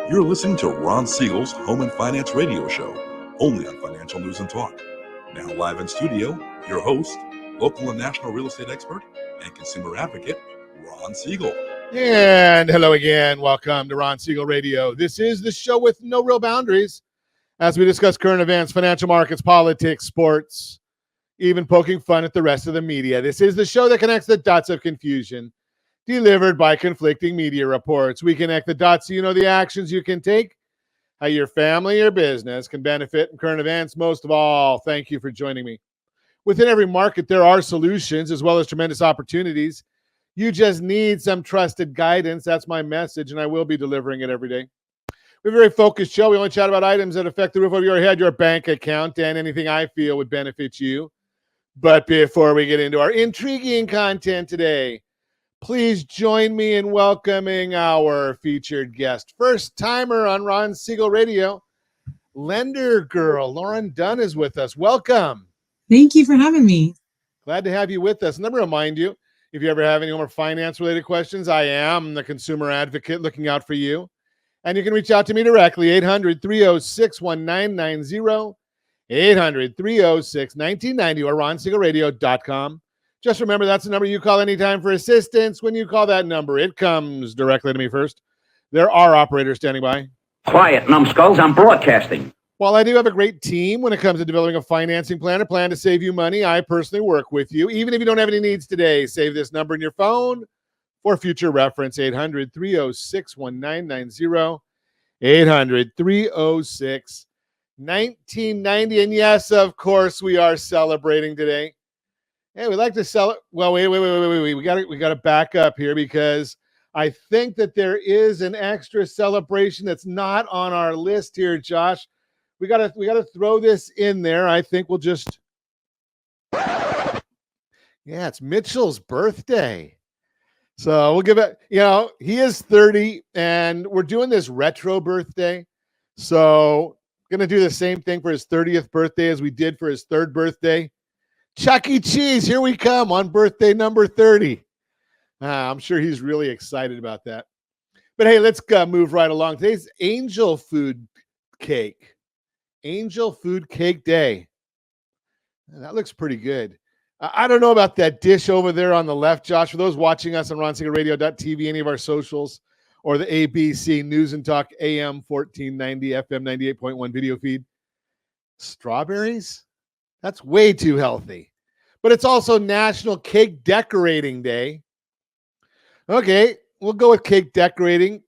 You're listening to Ron Siegel's Home and Finance Radio Show, only on Financial News and Talk. Now live in studio, your host, local and national real estate expert and consumer advocate, Ron Siegel. And hello again. Welcome to Ron Siegel Radio. This is the show with no real boundaries as we discuss current events, financial markets, politics, sports, even poking fun at the rest of the media. This is the show that connects the dots of confusion delivered by conflicting media reports. We connect the dots so you know the actions you can take, how your family or business can benefit from current events. Most of all, thank you for joining me. Within every market, there are solutions as well as tremendous opportunities. You just need some trusted guidance. That's my message, and I will be delivering it every day. We have a very focused show. We only chat about items that affect the roof over your head, your bank account, and anything I feel would benefit you. But before we get into our intriguing content today, please join me in welcoming our featured guest, first-timer on Ron Siegel Radio, lender girl, Lauryn Dunn is with us. Welcome. Thank you for having me. Glad to have you with us. And let me remind you, if you ever have any more finance-related questions, I am the consumer advocate looking out for you. And you can reach out to me directly, 800-306-1990, 800-306-1990, or ronsiegelradio.com. Just remember, that's the number you call anytime for assistance. When you call that number, it comes directly to me first. There are operators standing by. Quiet, numbskulls, I'm broadcasting. While I do have a great team when it comes to developing a financing plan, a plan to save you money, I personally work with you. Even if you don't have any needs today, save this number in your phone for future reference, 800-306-1990, 800-306-1990. And yes, of course, we are celebrating today. Hey, we like to sell it. Well, wait. We got to back up here because I think that there is an extra celebration that's not on our list here, Josh. We got to throw this in there. I think we'll just. Yeah, it's Mitchell's birthday. So we'll give it, he is 30 and we're doing this retro birthday. So going to do the same thing for his 30th birthday as we did for his third birthday. Chuck E. Cheese, here we come on birthday number 30. I'm sure he's really excited about that. But hey, let's move right along. Today's Angel Food Cake. Angel Food Cake Day. That looks pretty good. I don't know about that dish over there on the left, Josh. For those watching us on ronsiegelradio.tv, any of our socials, or the ABC News and Talk AM 1490, FM 98.1 video feed. Strawberries? That's way too healthy. But it's also National Cake Decorating Day. Okay, we'll go with cake decorating,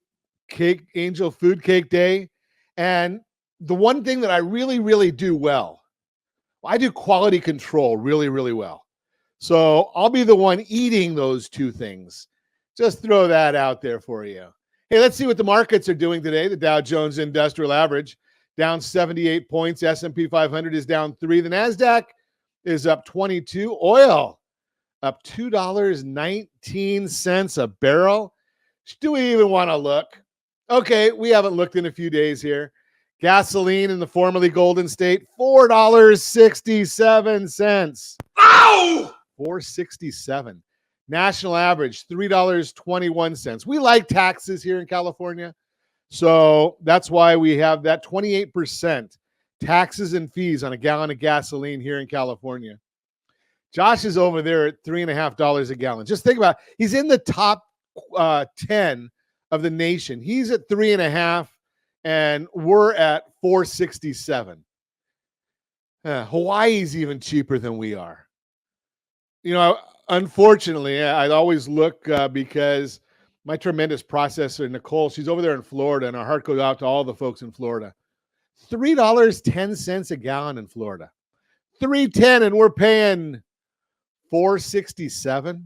Angel Food Cake Day. And the one thing that I really, really do well, I do quality control really, really well. So I'll be the one eating those two things. Just throw that out there for you. Hey, let's see what the markets are doing today. The Dow Jones Industrial Average down 78 points. S&P 500 is down 3. The NASDAQ is up 22. Oil up $2.19 a barrel. Do we even want to look? Okay, we haven't looked in a few days here. Gasoline in the formerly Golden State, $4.67. Ow! $4.67. National average, $3.21. We like taxes here in California. So that's why we have that 28% taxes and fees on a gallon of gasoline here in California. Josh is over there at $3.50 a gallon. Just think about it. He's in the top 10 of the nation. He's at $3.50, and we're at $4.67. Hawaii's even cheaper than we are. Unfortunately, I always look because my tremendous processor, Nicole, she's over there in Florida, and our heart goes out to all the folks in Florida. $3.10 a gallon in Florida. $3.10, and we're paying $4.67.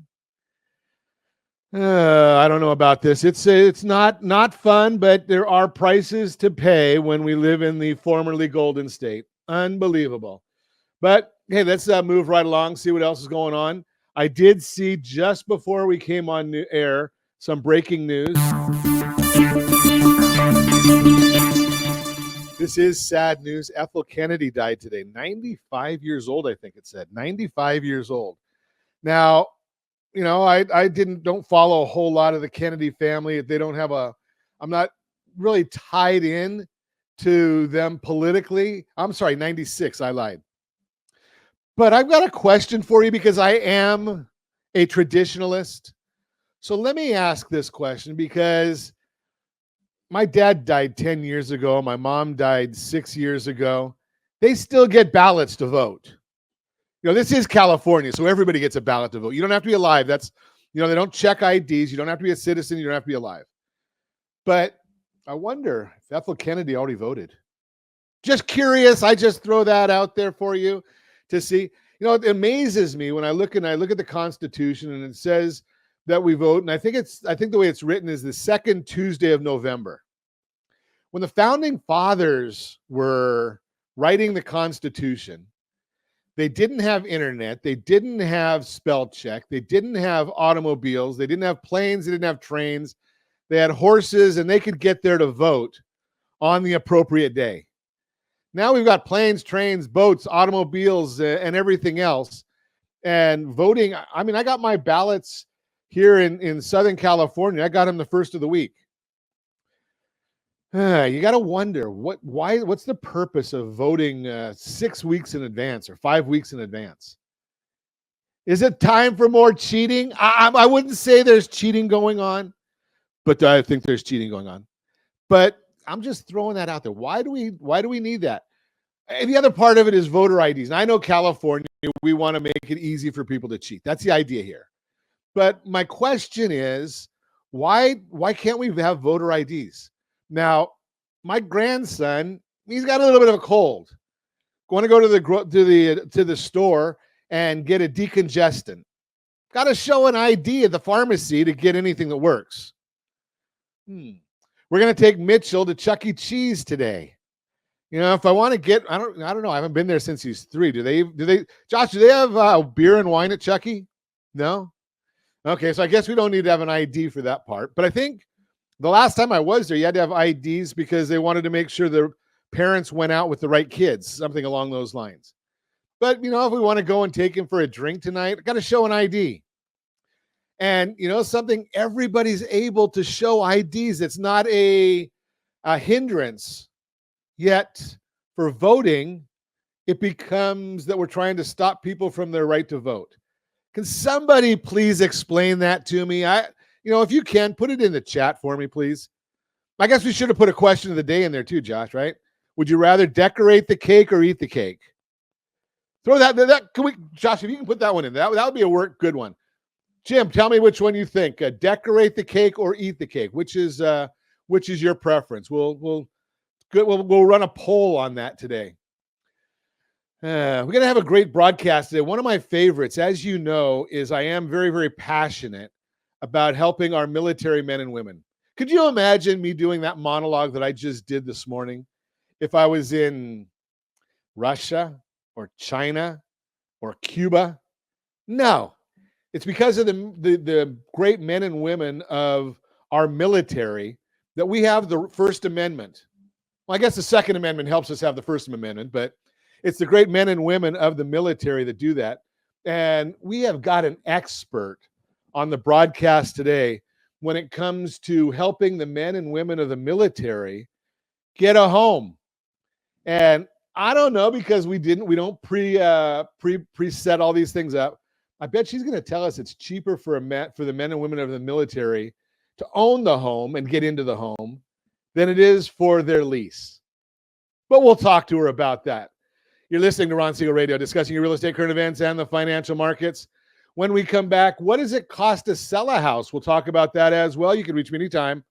I don't know about this. It's not fun, but there are prices to pay when we live in the formerly Golden State. Unbelievable. But hey, let's move right along, see what else is going on. I did see just before we came on air some breaking news. This is sad news. Ethel Kennedy died today. 95 years old, I think it said. 95 years old. Now, I don't follow a whole lot of the Kennedy family. They don't have I'm not really tied in to them politically. I'm sorry, 96, I lied. But I've got a question for you because I am a traditionalist. So let me ask this question, because my dad died 10 years ago. My mom died 6 years ago. They still get ballots to vote. This is California, so everybody gets a ballot to vote. You don't have to be alive. That's, they don't check IDs. You don't have to be a citizen. You don't have to be alive. But I wonder if Ethel Kennedy already voted. Just curious. I just throw that out there for you to see. It amazes me when I look at the Constitution and it says that we vote. And I think the way it's written is the second Tuesday of November. When the founding fathers were writing the Constitution, they didn't have internet. They didn't have spell check. They didn't have automobiles. They didn't have planes. They didn't have trains. They had horses, and they could get there to vote on the appropriate day. Now we've got planes, trains, boats, automobiles, and everything else. And voting, I mean, I got my ballots here in Southern California. I got them the first of the week. You got to wonder, what's the purpose of voting 6 weeks in advance or 5 weeks in advance? Is it time for more cheating? I wouldn't say there's cheating going on, but I think there's cheating going on. But I'm just throwing that out there. Why do we need that? And the other part of it is voter IDs. And I know California, we want to make it easy for people to cheat. That's the idea here. But my question is, why can't we have voter IDs? Now, my grandson, he's got a little bit of a cold. Going to go to the store and get a decongestant. Got to show an ID at the pharmacy to get anything that works. We're going to take Mitchell to Chuck E. Cheese today. If I want to get, I don't know. I haven't been there since he's 3. Josh, do they have beer and wine at Chuck E? No? Okay, so I guess we don't need to have an ID for that part. But I think the last time I was there, you had to have IDs because they wanted to make sure the parents went out with the right kids, something along those lines. But, if we want to go and take him for a drink tonight, I got to show an ID. And, something, everybody's able to show IDs. It's not a hindrance. Yet for voting, it becomes that we're trying to stop people from their right to vote. Can somebody please explain that to me? If you can, put it in the chat for me, please. I guess we should have put a question of the day in there too, Josh, right? Would you rather decorate the cake or eat the cake? Throw that can we, Josh, if you can put that one in, that would be a good one. Jim, tell me which one you think. Decorate the cake or eat the cake? Which is your preference? We'll run a poll on that today. We're going to have a great broadcast today. One of my favorites, as you know, is I am very, very passionate about helping our military men and women. Could you imagine me doing that monologue that I just did this morning if I was in Russia or China or Cuba? No. It's because of the great men and women of our military that we have the First Amendment. Well, I guess the Second Amendment helps us have the First Amendment, but it's the great men and women of the military that do that. And we have got an expert on the broadcast today when it comes to helping the men and women of the military get a home. And I don't know, because we don't preset all these things up. I bet she's going to tell us it's cheaper for the men and women of the military to own the home and get into the home than it is for their lease. But we'll talk to her about that. You're listening to Ron Siegel Radio, discussing your real estate, current events, and the financial markets. When we come back, what does it cost to sell a house? We'll talk about that as well. You can reach me anytime.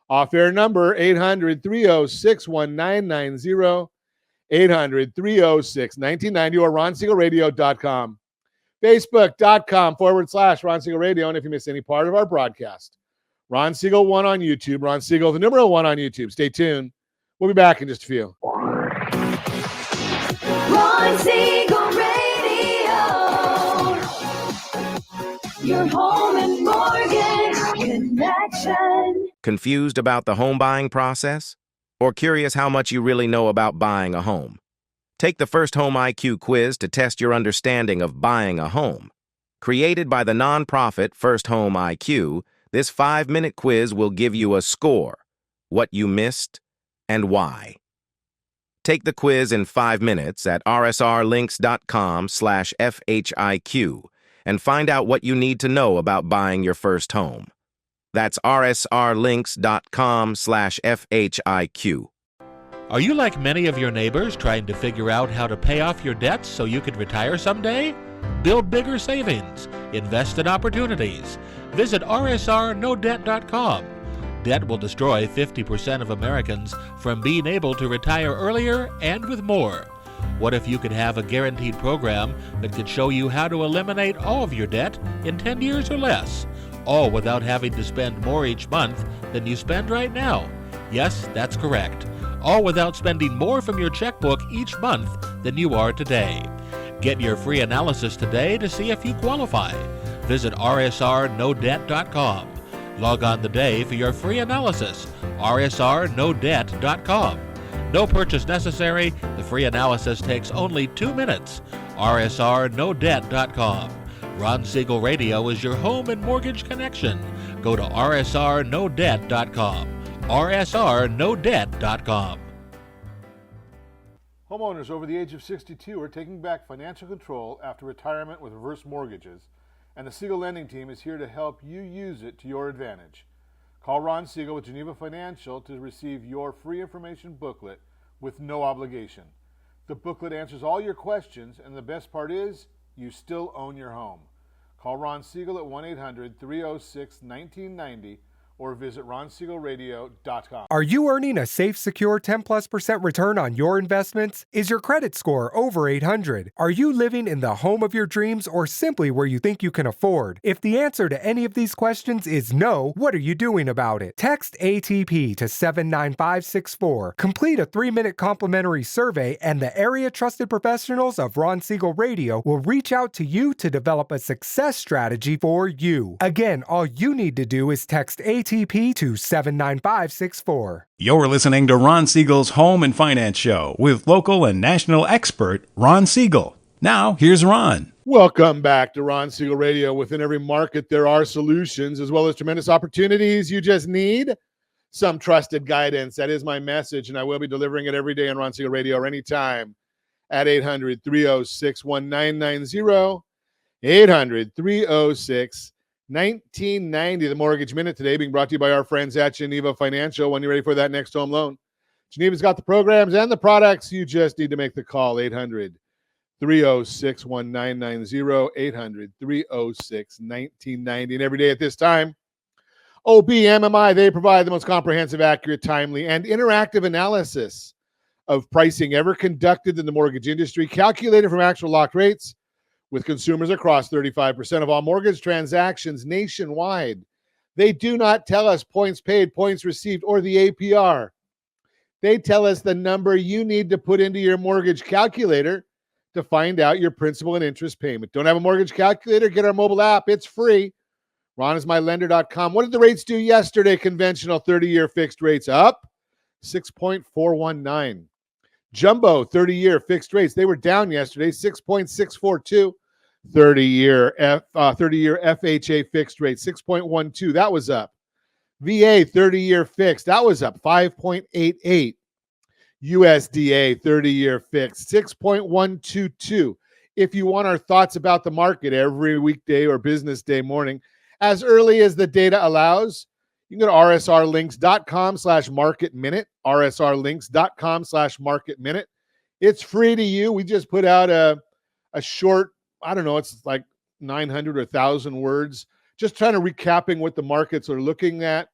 Off-air number, 800-306-1990, 800-306-1990, or ronsiegelradio.com. Facebook.com/Ron Siegel Radio. And if you miss any part of our broadcast, Ron Siegel 1 on YouTube. Ron Siegel, the number 1 on YouTube. Stay tuned. We'll be back in just a few. Ron Siegel Radio, your home and mortgage connection. Confused about the home buying process? Or curious how much you really know about buying a home? Take the First Home IQ quiz to test your understanding of buying a home. Created by the nonprofit First Home IQ, this 5-minute quiz will give you a score. what you missed, and why. Take the quiz in 5 minutes at rsrlinks.com/FHIQ and find out what you need to know about buying your first home. That's rsrlinks.com/FHIQ. Are you like many of your neighbors trying to figure out how to pay off your debts so you can retire someday? Build bigger savings. Invest in opportunities. Visit rsrnodebt.com. Debt will destroy 50% of Americans from being able to retire earlier and with more. What if you could have a guaranteed program that could show you how to eliminate all of your debt in 10 years or less, all without having to spend more each month than you spend right now? Yes, that's correct. All without spending more from your checkbook each month than you are today. Get your free analysis today to see if you qualify. Visit rsrnodebt.com. Log on today for your free analysis, rsrnodebt.com. No purchase necessary. The free analysis takes only 2 minutes. rsrnodebt.com. Ron Siegel Radio is your home and mortgage connection. Go to rsrnodebt.com. rsrnodebt.com. Homeowners over the age of 62 are taking back financial control after retirement with reverse mortgages, and the Siegel Lending Team is here to help you use it to your advantage. Call Ron Siegel with Geneva Financial to receive your free information booklet with no obligation. The booklet answers all your questions, and the best part is, you still own your home. Call Ron Siegel at 1-800-306-1990 or visit ronsiegelradio.com. Are you earning a safe, secure 10+% return on your investments? Is your credit score over 800? Are you living in the home of your dreams or simply where you think you can afford? If the answer to any of these questions is no, what are you doing about it? Text ATP to 79564. Complete a 3-minute complimentary survey, and the area trusted professionals of Ron Siegel Radio will reach out to you to develop a success strategy for you. Again, all you need to do is text ATP to 79564. You're listening to Ron Siegel's Home and Finance Show with local and national expert Ron Siegel. Now, here's Ron. Welcome back to Ron Siegel Radio. Within every market, there are solutions as well as tremendous opportunities. You just need some trusted guidance. That is my message, and I will be delivering it every day on Ron Siegel Radio or anytime at 800-306-1990, 800-306-1990. 1990, the Mortgage Minute today being brought to you by our friends at Geneva Financial. When you're ready for that next home loan, Geneva's got the programs and the products. You just need to make the call, 800-306-1990, 800-306-1990. And every day at this time, OBMMI, they provide the most comprehensive, accurate, timely, and interactive analysis of pricing ever conducted in the mortgage industry, calculated from actual locked rates, with consumers across 35% of all mortgage transactions nationwide. They do not tell us points paid, points received, or the APR. They tell us the number you need to put into your mortgage calculator to find out your principal and interest payment. Don't have a mortgage calculator? Get our mobile app. It's free. RonIsMyLender.com. What did the rates do yesterday? Conventional 30-year fixed rates up 6.419. Jumbo 30-year fixed rates, they were down yesterday, 6.642. 30-year FHA fixed rate, 6.12. That was up. VA 30-year fixed, that was up 5.88. USDA 30-year fixed, 6.122. If you want our thoughts about the market every weekday or business day morning, as early as the data allows, you can go to rsrlinks.com/market minute, rsrlinks.com/market minute. It's free to you. We just put out a short, I don't know, it's like 900 or 1,000 words, just trying to recapping what the markets are looking at.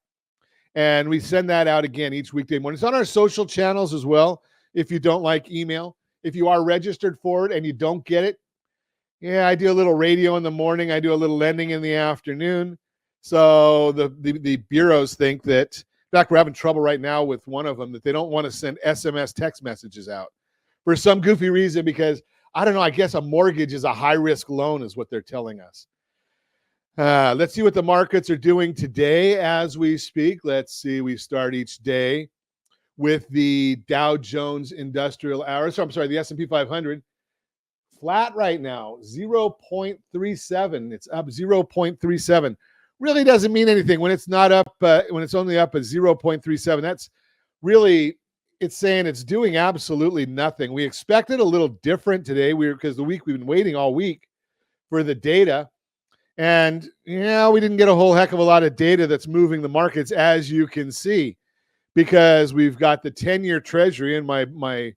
And we send that out again each weekday morning. It's on our social channels as well. If you don't like email, if you are registered for it and you don't get it, yeah, I do a little radio in the morning. I do a little lending in the afternoon. So the bureaus think that, in fact, we're having trouble right now with one of them, that they don't want to send SMS text messages out for some goofy reason, because I don't know, I guess a mortgage is a high-risk loan is what they're telling us. Let's see what the markets are doing today as we speak. Let's see, we start each day with the Dow Jones Industrial Hours. The S&P 500. Flat right now, 0.37. It's up 0.37. really doesn't mean anything when it's not up, when it's only up at 0.37. That's really, it's saying it's doing absolutely nothing. We expected a little different today. Because the week we've been waiting all week for the data. And yeah, we didn't get a whole heck of a lot of data that's moving the markets, as you can see, because we've got the 10-year treasury, and my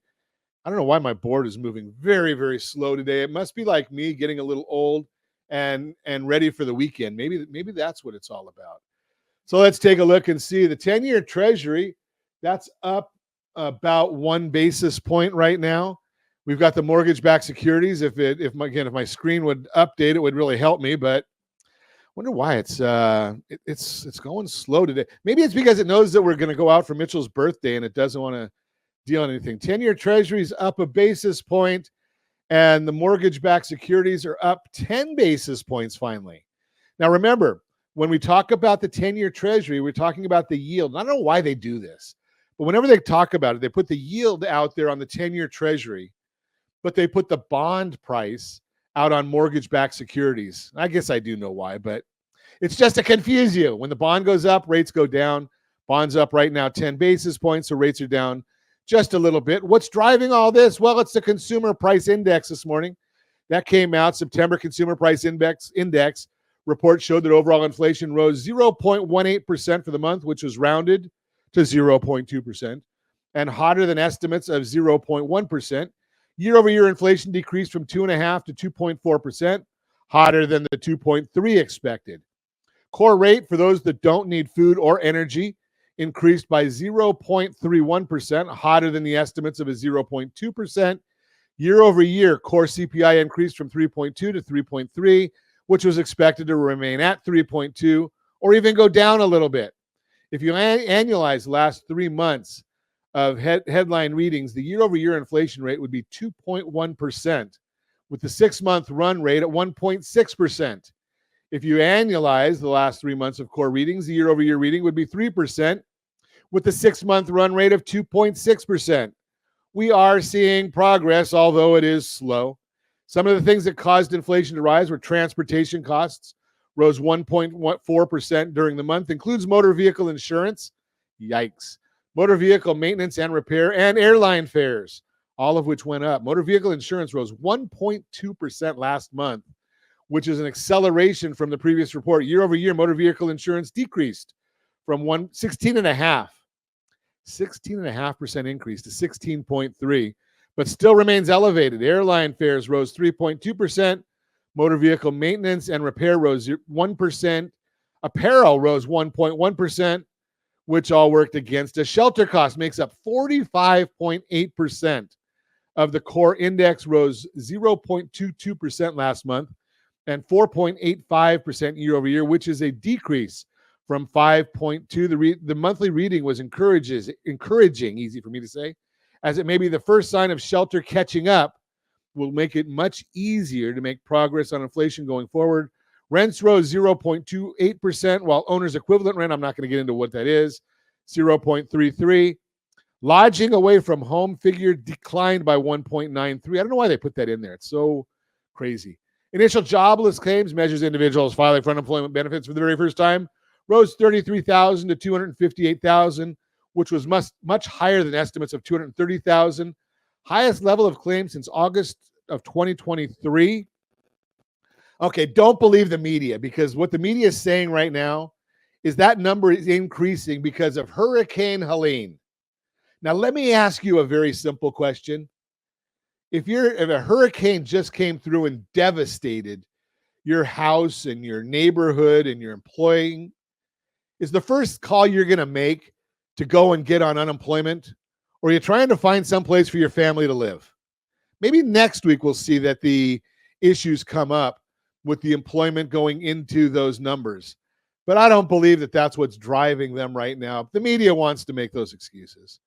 I don't know why my board is moving very, very slow today. It must be like me getting a little old and ready for the weekend. Maybe that's what it's all about. So let's take a look and see the 10-year treasury. That's up about 1 basis point right now. We've got the mortgage-backed securities. If my screen would update, it would really help me. But I wonder why it's going slow today. Maybe it's because it knows that we're going to go out for Mitchell's birthday and it doesn't want to deal on anything. 10-year treasuries up a basis point, and the mortgage-backed securities are up 10 basis points finally. Now remember, when we talk about the 10-year treasury, we're talking about the yield. I don't know why they do this, but whenever they talk about it, they put the yield out there on the 10-year treasury, but they put the bond price out on mortgage-backed securities. I guess I do know why, but it's just to confuse you. When the bond goes up, rates go down. Bond's up right now 10 basis points, so rates are down just a little bit. What's driving all this? Well, it's the consumer price index this morning. That came out. September consumer price index report showed that overall inflation rose 0.18% for the month, which was rounded to 0.2%, and hotter than estimates of 0.1%. Year-over-year inflation decreased from 2.5% to 2.4%, hotter than the 2.3% expected. Core rate for those that don't need food or energy increased by 0.31%, hotter than the estimates of a 0.2%. Year-over-year, core CPI increased from 3.2 to 3.3, which was expected to remain at 3.2 or even go down a little bit. If you annualize the last 3 months of headline readings, the year-over-year inflation rate would be 2.1%, with the 6-month run rate at 1.6%. If you annualize the last 3 months of core readings, the year-over-year reading would be 3%, with the 6-month run rate of 2.6%. We are seeing progress, although it is slow. Some of the things that caused inflation to rise were transportation costs, rose 1.4% during the month, includes motor vehicle insurance. Yikes. Motor vehicle maintenance and repair, and airline fares, all of which went up. Motor vehicle insurance rose 1.2% last month, which is an acceleration from the previous report. Year-over-year, motor vehicle insurance decreased from 16.5% increase to 16.3%, but still remains elevated. Airline fares rose 3.2%. Motor vehicle maintenance and repair rose 1%. Apparel rose 1.1%, which all worked against us. Shelter cost makes up 45.8% of the core index, rose 0.22% last month and 4.85% year over year, which is a decrease from 5.2. The monthly reading was encouraging, easy for me to say, as it may be the first sign of shelter catching up. Will make it much easier to make progress on inflation going forward. Rents rose 0.28%, while owner's equivalent rent, I'm not going to get into what that is, 0.33. Lodging away from home figure declined by 1.93. I don't know why they put that in there. It's so crazy. Initial jobless claims measures individuals filing for unemployment benefits for the very first time, rose 33,000 to 258,000, which was much higher than estimates of 230,000. Highest level of claims since August of 2023. Okay, don't believe the media, because what the media is saying right now is that number is increasing because of Hurricane Helene. Now, let me ask you a very simple question. If a hurricane just came through and devastated your house and your neighborhood and your employing, is the first call you're going to make to go and get on unemployment? Or are you trying to find some place for your family to live? Maybe next week we'll see that the issues come up with the employment going into those numbers. But I don't believe that that's what's driving them right now. The media wants to make those excuses.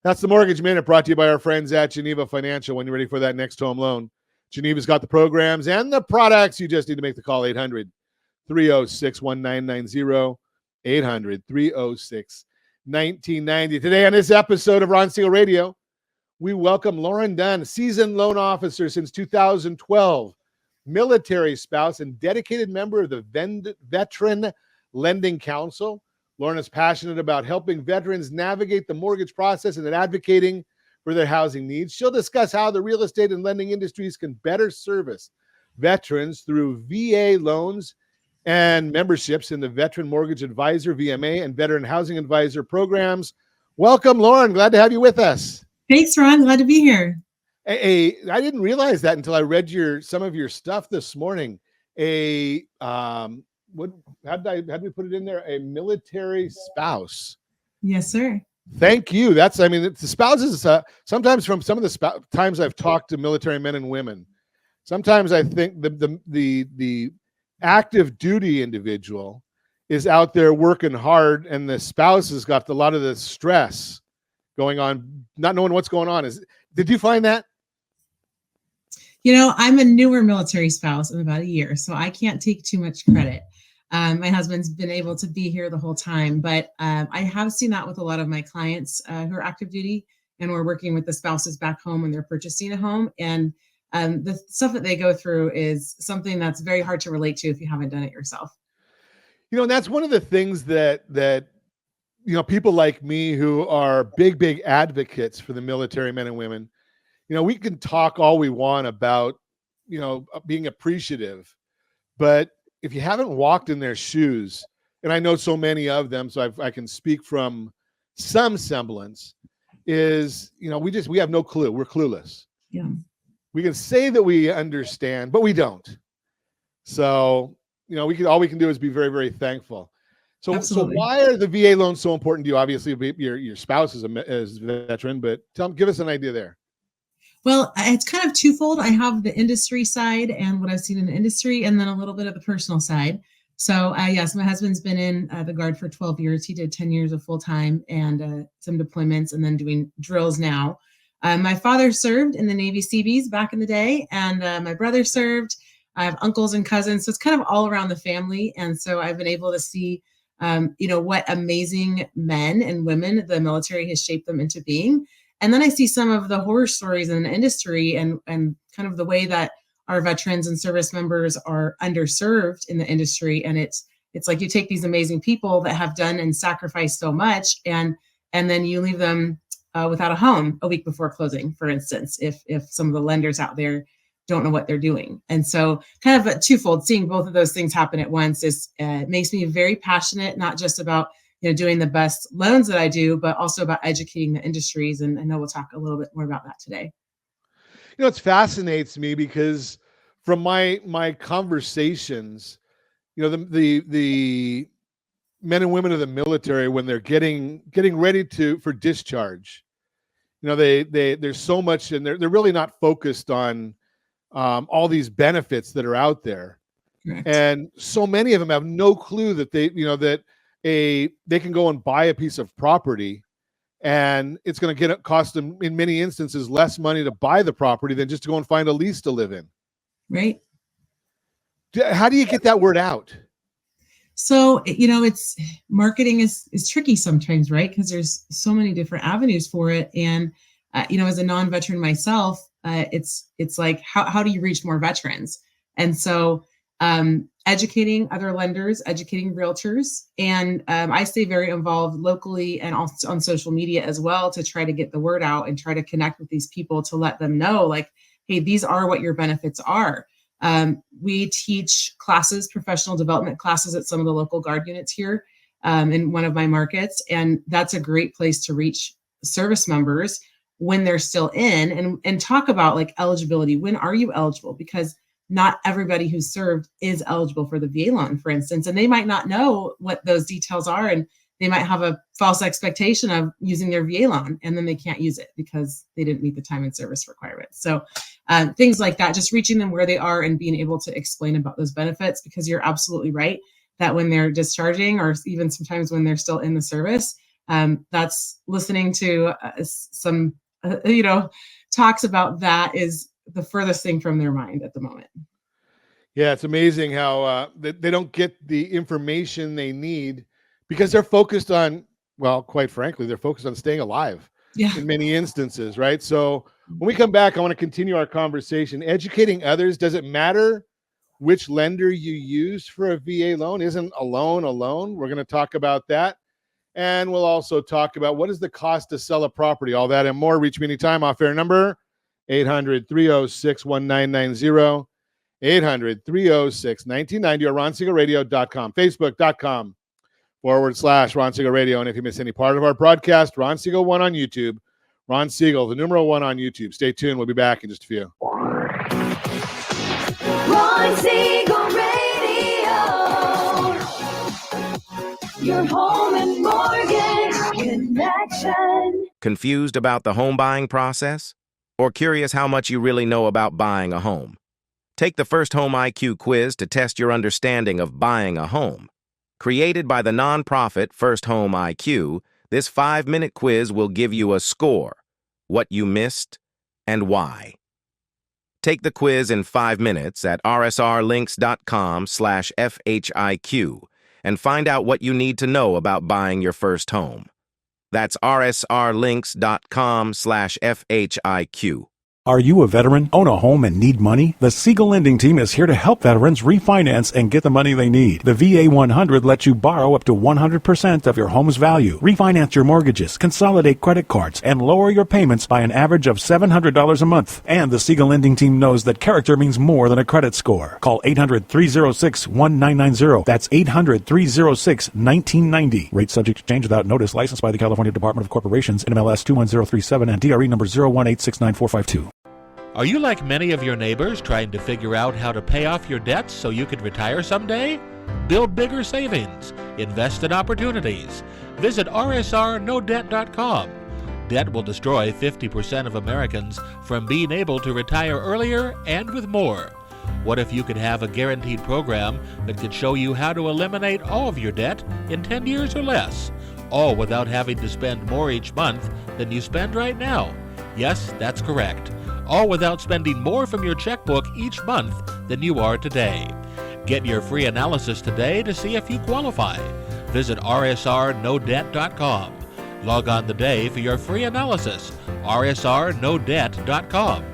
That's the Mortgage Minute, brought to you by our friends at Geneva Financial. When you're ready for that next home loan, Geneva's got the programs and the products. You just need to make the call, 800-306-1990, 800-306-1990. Today on this episode of Ron Siegel Radio, we welcome Lauryn Dunn, seasoned loan officer since 2012 military spouse, and dedicated member of the Veteran Lending Council. Lauryn is passionate about helping veterans navigate the mortgage process and advocating for their housing needs. She'll discuss how the real estate and lending industries can better service veterans through VA loans and memberships in the Veteran Mortgage Advisor, VMA, and Veteran Housing Advisor programs. Welcome, Lauryn. Glad to have you with us. Thanks, Ron. Glad to be here. I didn't realize that until I read some of your stuff this morning. How did we put it in there? A military spouse. Yes, sir. Thank you. The spouses, sometimes from some of the times I've talked to military men and women, sometimes I think the active duty individual is out there working hard, and the spouse has got a lot of the stress going on, not knowing what's going on. Did you find that? I'm a newer military spouse. I'm about a year, so I can't take too much credit. My husband's been able to be here the whole time, but I have seen that with a lot of my clients who are active duty, and we're working with the spouses back home when they're purchasing a home. And the stuff that they go through is something that's very hard to relate to if you haven't done it yourself. And that's one of the things that people like me who are big advocates for the military men and women, we can talk all we want about, being appreciative, but if you haven't walked in their shoes, and I know so many of them, so I can speak from some semblance, is, we have no clue. We're clueless. Yeah. We can say that we understand, but we don't. So, all we can do is be very, very thankful. So why are the VA loans so important to you? Obviously, your spouse is a veteran, but give us an idea there. Well, it's kind of twofold. I have the industry side and what I've seen in the industry, and then a little bit of the personal side. So yes, my husband's been in the Guard for 12 years. He did 10 years of full-time and some deployments, and then doing drills now. My father served in the Navy Seabees back in the day, and my brother served. I have uncles and cousins, so it's kind of all around the family. And so I've been able to see, what amazing men and women the military has shaped them into being. And then I see some of the horror stories in the industry and kind of the way that our veterans and service members are underserved in the industry. And it's like you take these amazing people that have done and sacrificed so much, and then you leave them without a home a week before closing, for instance, if some of the lenders out there don't know what they're doing. And so kind of a twofold, seeing both of those things happen at once makes me very passionate, not just about doing the best loans that I do, but also about educating the industries. And I know we'll talk a little bit more about that today. It fascinates me because from my conversations, the men and women of the military, when they're getting ready for discharge, there's so much, and they're really not focused on all these benefits that are out there. Correct. And so many of them have no clue that they can go and buy a piece of property, and it's going to cost them in many instances less money to buy the property than just to go and find a lease to live in. Right. How do you get that word out? So, it's marketing is tricky sometimes, right? Because there's so many different avenues for it. And, as a non-veteran myself, it's like, how do you reach more veterans? And so, educating other lenders, educating realtors. And I stay very involved locally and also on social media as well to try to get the word out and try to connect with these people to let them know, like, hey, these are what your benefits are. We teach classes, professional development classes at some of the local Guard units here in one of my markets. And that's a great place to reach service members when they're still in and talk about like eligibility. When are you eligible? Because not everybody who's served is eligible for the VA loan, for instance, and they might not know what those details are. And they might have a false expectation of using their VA loan, and then they can't use it because they didn't meet the time and service requirements. So things like that, just reaching them where they are and being able to explain about those benefits, because you're absolutely right that when they're discharging, or even sometimes when they're still in the service, that's listening to some, talks about that is the furthest thing from their mind at the moment. Yeah, it's amazing how they don't get the information they need because they're focused on, well, quite frankly, they're focused on staying alive in many instances, right? So when we come back, I want to continue our conversation. Educating others, does it matter which lender you use for a VA loan. Isn't a loan a loan? We're going to talk about that. And we'll also talk about what is the cost to sell a property, all that and more. Reach me anytime. Off-air number, 800-306-1990, 800-306-1990, or RonSiegelRadio.com, Facebook.com/Ron Siegel Radio. And if you miss any part of our broadcast, Ron Siegel 1 on YouTube. Ron Siegel, the numeral 1 on YouTube. Stay tuned. We'll be back in just a few. Ron Siegel Radio. Your home and mortgage connection. Confused about the home buying process? Or curious how much you really know about buying a home? Take the first Home IQ quiz to test your understanding of buying a home. Created by the nonprofit First Home IQ, this 5-minute quiz will give you a score, what you missed, and why. Take the quiz in 5 minutes at rsrlinks.com/FHIQ and find out what you need to know about buying your first home. That's rsrlinks.com/FHIQ. Are you a veteran, own a home, and need money? The Siegel Lending Team is here to help veterans refinance and get the money they need. The VA 100 lets you borrow up to 100% of your home's value, refinance your mortgages, consolidate credit cards, and lower your payments by an average of $700 a month. And the Siegel Lending Team knows that character means more than a credit score. Call 800-306-1990. That's 800-306-1990. Rate subject to change without notice. Licensed by the California Department of Corporations, NMLS 21037, and DRE number 018694452. Are you like many of your neighbors trying to figure out how to pay off your debts so you can retire someday? Build bigger savings. Invest in opportunities. Visit rsrnodebt.com. Debt will destroy 50% of Americans from being able to retire earlier and with more. What if you could have a guaranteed program that could show you how to eliminate all of your debt in 10 years or less, all without having to spend more each month than you spend right now? Yes, that's correct. All without spending more from your checkbook each month than you are today. Get your free analysis today to see if you qualify. Visit rsrnodebt.com. Log on today for your free analysis, rsrnodebt.com.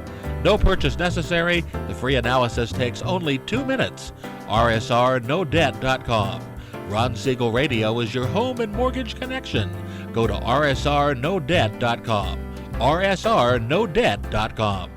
No purchase necessary. The free analysis takes only 2 minutes. rsrnodebt.com. Ron Siegel Radio is your home and mortgage connection. Go to rsrnodebt.com. rsrnodebt.com.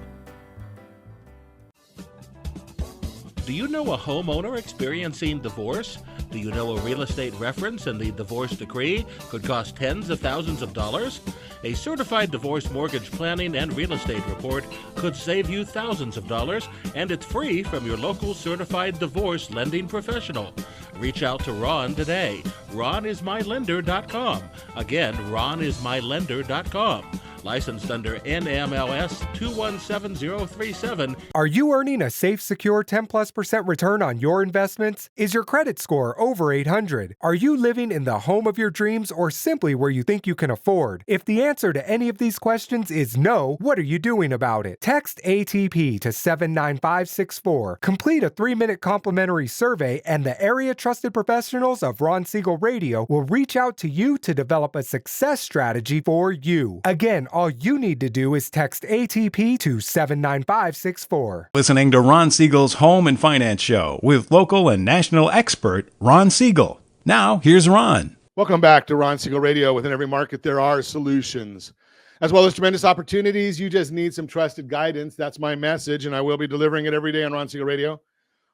Do you know a homeowner experiencing divorce? Do you know a real estate reference in the divorce decree could cost tens of thousands of dollars? A certified divorce mortgage planning and real estate report could save you thousands of dollars, and it's free from your local certified divorce lending professional. Reach out to Ron today. RonIsMyLender.com. Again, RonIsMyLender.com. Licensed under NMLS 217037. Are you earning a safe, secure 10+% return on your investments? Is your credit score over 800? Are you living in the home of your dreams or simply where you think you can afford? If the answer to any of these questions is no, what are you doing about it? Text ATP to 79564. Complete a 3-minute complimentary survey, and the area trusted professionals of Ron Siegel Radio will reach out to you to develop a success strategy for you. Again, all you need to do is text ATP to 79564. Listening to Ron Siegel's Home and Finance Show with local and national expert Ron Siegel. Now, here's Ron. Welcome back to Ron Siegel Radio. Within every market, there are solutions, as well as tremendous opportunities. You just need some trusted guidance. That's my message, and I will be delivering it every day on Ron Siegel Radio,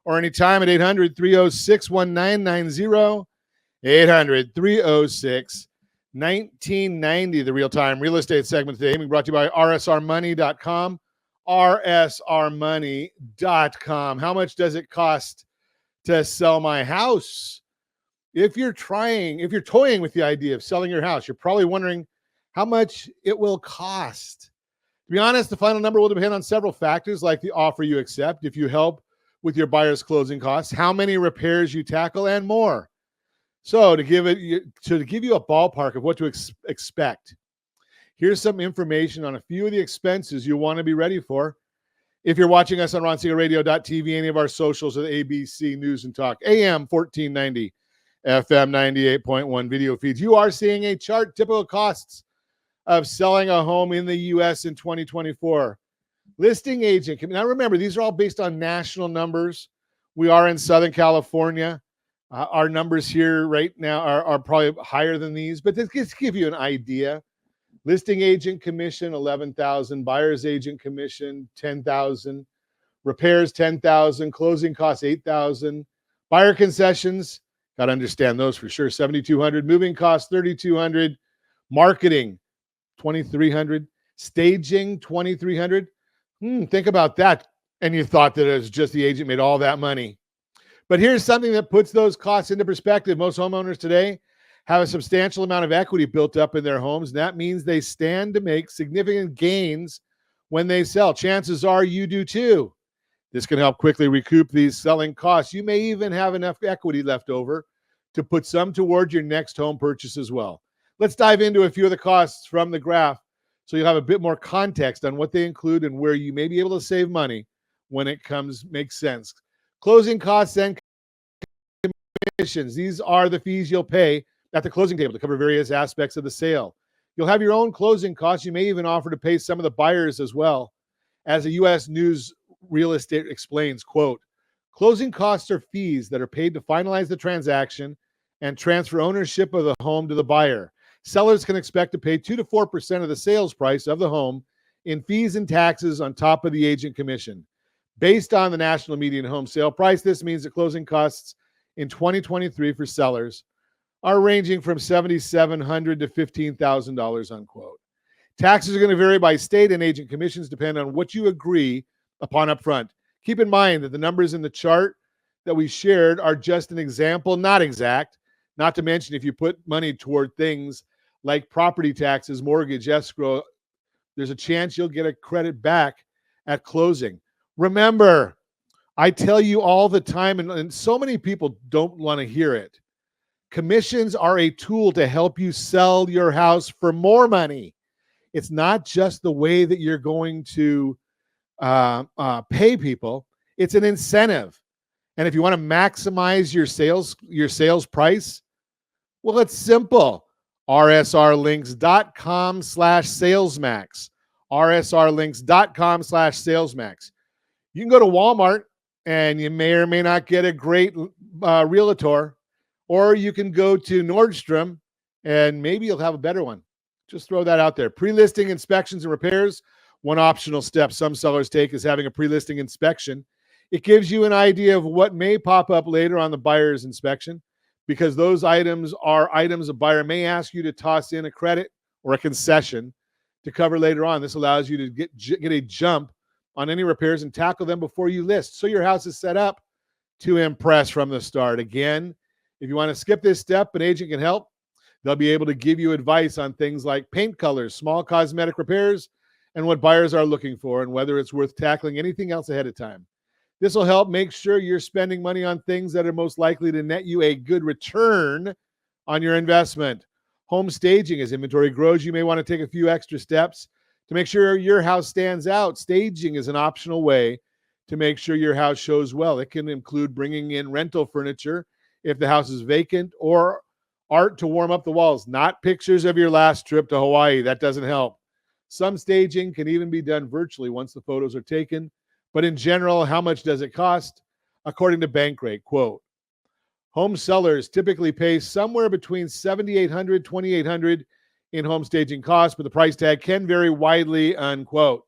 or anytime at 800-306-1990, 800-306-1990, the real-time real estate segment today being brought to you by rsrmoney.com, rsrmoney.com. How much does it cost to sell my house? If you're toying with the idea of selling your house, you're probably wondering how much it will cost. To be honest, the final number will depend on several factors like the offer you accept, if you help with your buyer's closing costs, how many repairs you tackle, and more. So to give you a ballpark of what to expect, here's some information on a few of the expenses you want to be ready for. If you're watching us on RonSiegelRadio.tv, any of our socials at ABC News and Talk, AM 1490, FM 98.1 video feeds, you are seeing a chart, typical costs of selling a home in the U.S. in 2024. Listing agent, now remember, these are all based on national numbers. We are in Southern California. Our numbers here right now are probably higher than these, but this just give you an idea. Listing agent commission, 11,000. Buyer's agent commission, 10,000. Repairs, 10,000. Closing costs, 8,000. Buyer concessions, got to understand those for sure, 7,200. Moving costs, 3,200. Marketing, 2,300. Staging, 2,300. Think about that. And you thought that it was just the agent made all that money. But here's something that puts those costs into perspective. Most homeowners today have a substantial amount of equity built up in their homes, and that means they stand to make significant gains when they sell. Chances are you do too. This can help quickly recoup these selling costs. You may even have enough equity left over to put some toward your next home purchase as well. Let's dive into a few of the costs from the graph so you'll have a bit more context on what they include and where you may be able to save money when it makes sense. Closing costs and commissions. These are the fees you'll pay at the closing table to cover various aspects of the sale. You'll have your own closing costs. You may even offer to pay some of the buyers as well. As a U.S. News Real Estate explains, quote, closing costs are fees that are paid to finalize the transaction and transfer ownership of the home to the buyer. Sellers can expect to pay 2 to 4% of the sales price of the home in fees and taxes on top of the agent commission. Based on the national median home sale price, this means that closing costs in 2023 for sellers are ranging from $7,700 to $15,000, unquote. Taxes are going to vary by state, and agent commissions depend on what you agree upon upfront. Keep in mind that the numbers in the chart that we shared are just an example, not exact. Not to mention, if you put money toward things like property taxes, mortgage, escrow, there's a chance you'll get a credit back at closing. Remember, I tell you all the time, and so many people don't want to hear it. Commissions are a tool to help you sell your house for more money. It's not just the way that you're going to pay people. It's an incentive. And if you want to maximize your sales price, well, it's simple. rsrlinks.com/salesmax. rsrlinks.com/salesmax. You can go to Walmart and you may or may not get a great realtor, or you can go to Nordstrom and maybe you'll have a better one. Just throw that out there. Pre-listing inspections and repairs. One optional step some sellers take is having a pre-listing inspection. It gives you an idea of what may pop up later on the buyer's inspection, because those items are items a buyer may ask you to toss in a credit or a concession to cover later on. This allows you to get a jump on any repairs and tackle them before you list, so your house is set up to impress from the start. Again, if you want to skip this step, an agent can help. They'll be able to give you advice on things like paint colors, small cosmetic repairs, and what buyers are looking for, and whether it's worth tackling anything else ahead of time. This will help make sure you're spending money on things that are most likely to net you a good return on your investment. Home staging. As inventory grows, you may want to take a few extra steps to make sure your house stands out. Staging is an optional way to make sure your house shows well. It can include bringing in rental furniture if the house is vacant, or art to warm up the walls, not pictures of your last trip to Hawaii. That doesn't help. Some staging can even be done virtually once the photos are taken. But in general, how much does it cost? According to Bankrate, quote, home sellers typically pay somewhere between $7,800, $2,800 in home staging costs, but the price tag can vary widely, unquote.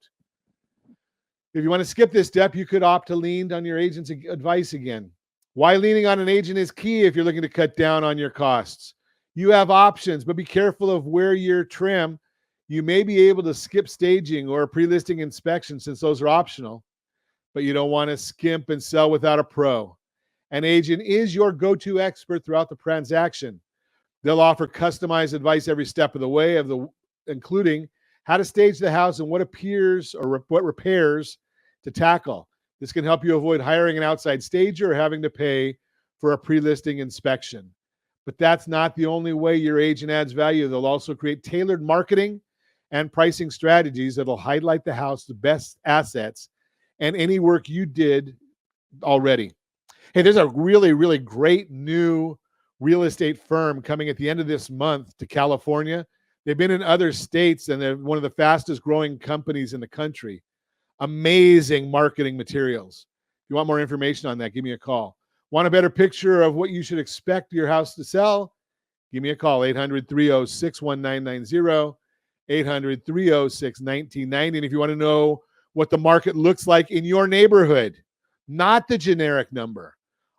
If you want to skip this step, you could opt to lean on your agent's advice again. Why leaning on an agent is key if you're looking to cut down on your costs. You have options, but be careful of where you're trim. You may be able to skip staging or a pre-listing inspection since those are optional, but you don't want to skimp and sell without a pro. An agent is your go-to expert throughout the transaction. They'll offer customized advice every step of the way, including how to stage the house and what repairs to tackle. This can help you avoid hiring an outside stager or having to pay for a pre-listing inspection. But that's not the only way your agent adds value. They'll also create tailored marketing and pricing strategies that'll highlight the house, the best assets, and any work you did already. Hey, there's a really, really great new real estate firm coming at the end of this month to California. They've been in other states, and they're one of the fastest growing companies in the country. Amazing marketing materials. you want more information on that, give me a call. Want a better picture of what you should expect your house to sell? Give me a call, 800-306-1990, 800-306-1990. And if you want to know what the market looks like in your neighborhood, not the generic number,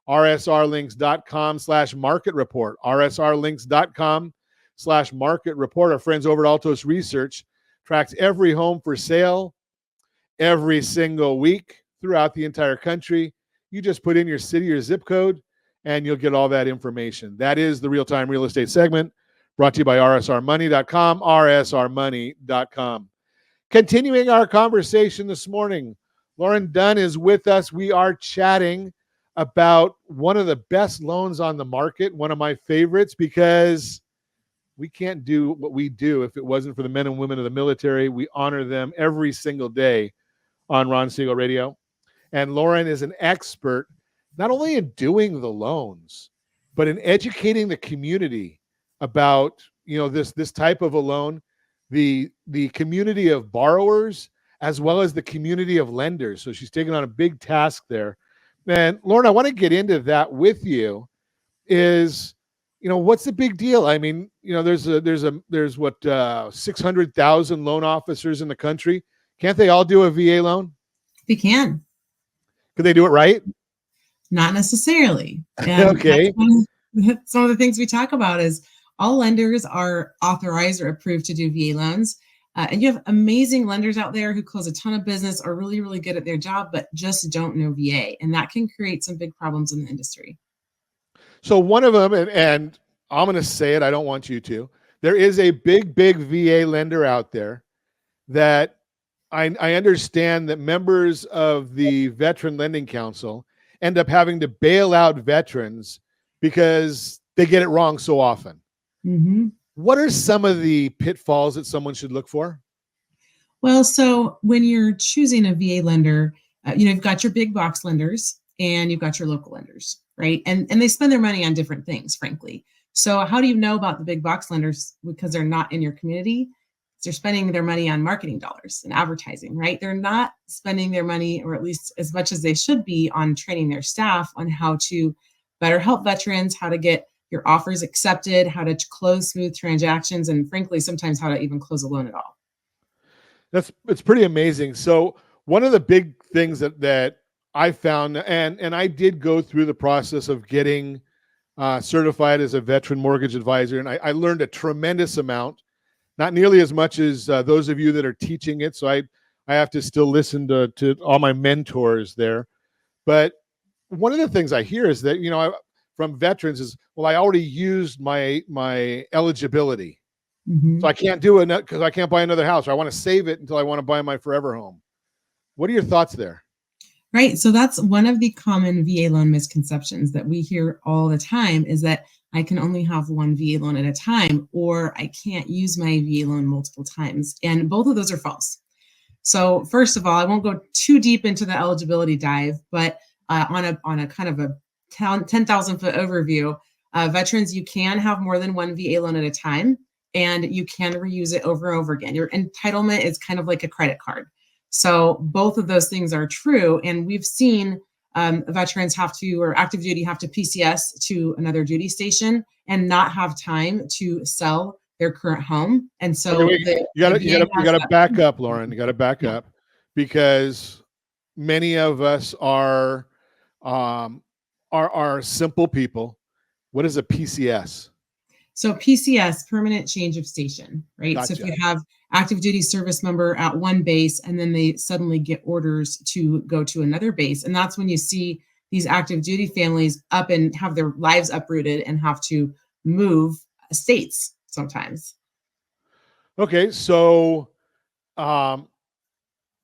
rsrlinks.com/market report, rsrlinks.com/market report. Our friends over at Altos Research tracks every home for sale every single week throughout the entire country. You just put in your city or zip code and you'll get all that information. That is the Real-Time Real Estate segment, brought to you by rsrmoney.com, rsrmoney.com. Continuing our conversation this morning, Lauryn Dunn is with us. We are chatting about one of the best loans on the market, one of my favorites, because we can't do what we do if it wasn't for the men and women of the military. We honor them every single day on Ron Siegel Radio. And Lauryn is an expert not only in doing the loans, but in educating the community about, this type of a loan, the community of borrowers, as well as the community of lenders. So she's taking on a big task there. And Lauryn, I want to get into that with you. What's the big deal? I mean, there's 600,000 loan officers in the country. Can't they all do a VA loan? They can. Could they do it right? Not necessarily. And okay. Some of the things we talk about is all lenders are authorized or approved to do VA loans. And you have amazing lenders out there who close a ton of business, are really, really good at their job, but just don't know VA. And that can create some big problems in the industry. So one of them, and I'm going to say it, I don't want you to, there is a big VA lender out there that I understand that members of the Veteran Lending Council end up having to bail out veterans because they get it wrong so often. Mm-hmm. What are some of the pitfalls that someone should look for? Well, so when you're choosing a VA lender, you've got your big box lenders and you've got your local lenders, right? And they spend their money on different things, frankly. So how do you know about the big box lenders? Because they're not in your community. They're spending their money on marketing dollars and advertising, right? They're not spending their money, or at least as much as they should be, on training their staff on how to better help veterans, how to get your offers accepted, how to close smooth transactions, and frankly, sometimes how to even close a loan at all. It's pretty amazing. So one of the big things that I found, and I did go through the process of getting certified as a veteran mortgage advisor, and I learned a tremendous amount. Not nearly as much as those of you that are teaching it. So I have to still listen to all my mentors there. But one of the things I hear is that, from veterans is, well, I already used my eligibility. Mm-hmm. So I can't do it because I can't buy another house, or I want to save it until I want to buy my forever home. What are your thoughts there? Right. So that's one of the common VA loan misconceptions that we hear all the time, is that I can only have one VA loan at a time, or I can't use my VA loan multiple times. And both of those are false. So first of all, I won't go too deep into the eligibility dive, but on a kind of a 10,000 foot overview, veterans, you can have more than one VA loan at a time, and you can reuse it over and over again. Your entitlement is kind of like a credit card. So both of those things are true. And we've seen veterans have to, or active duty have to PCS to another duty station and not have time to sell their current home. And so you gotta back up, Lauryn. You gotta back up, because many of us are simple people. What is a PCS? So PCS, permanent change of station, right? Gotcha. So if you have active duty service member at one base and then they suddenly get orders to go to another base, and that's when you see these active duty families up and have their lives uprooted and have to move states sometimes. Okay, so